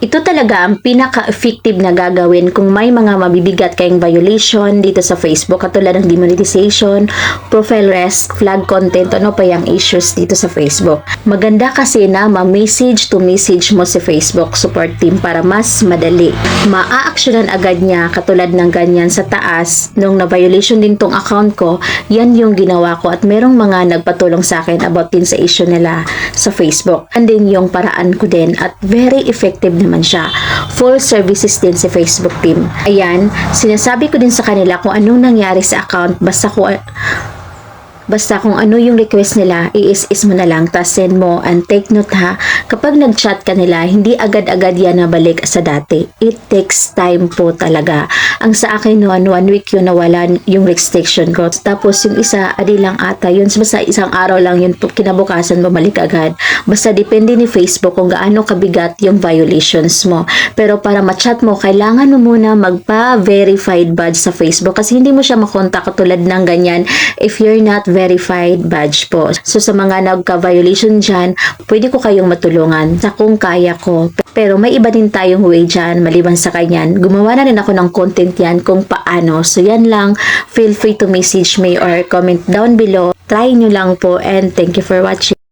Ito talaga ang pinaka-effective na gagawin kung may mga mabibigat kayong violation dito sa Facebook, katulad ng demonetization, profile rest, flag content, ano pa yung issues dito sa Facebook. Maganda kasi na ma-message to message mo si Facebook support team para mas madali. Ma-a-actionan agad niya, katulad ng ganyan sa taas, nung na-violation din tong account ko, yan yung ginawa ko at merong mga nagpatulong sa akin about din sa issue nila sa Facebook. And din yung paraan ko din at very effective naman siya. Full services din si Facebook team. Ayan, sinasabi ko din sa kanila kung anong nangyari sa account, basta kung ano yung request nila, i-is mo na lang, tas send mo, and take note ha, kapag nag-chat ka nila, hindi agad-agad yan nabalik sa dati. It takes time po talaga. Ang sa akin noon, 1 week yun nawalan yung restriction ko. Tapos yung isa, adi lang ata, yun basta isang araw lang yun, kinabukasan bumalik agad. Basta depende ni Facebook kung gaano kabigat yung violations mo. Pero para ma-chat mo, kailangan mo muna magpa-verified badge sa Facebook kasi hindi mo siya makontak katulad ng ganyan if you're not verified badge po. So sa mga nagka-violation dyan, pwede ko kayong matulungan sa kung kaya ko. Pero may iba din tayong way dyan, maliban sa kanyan. Gumawa na rin ako ng content yan kung paano. So yan lang, feel free to message me or comment down below. Try nyo lang po and thank you for watching.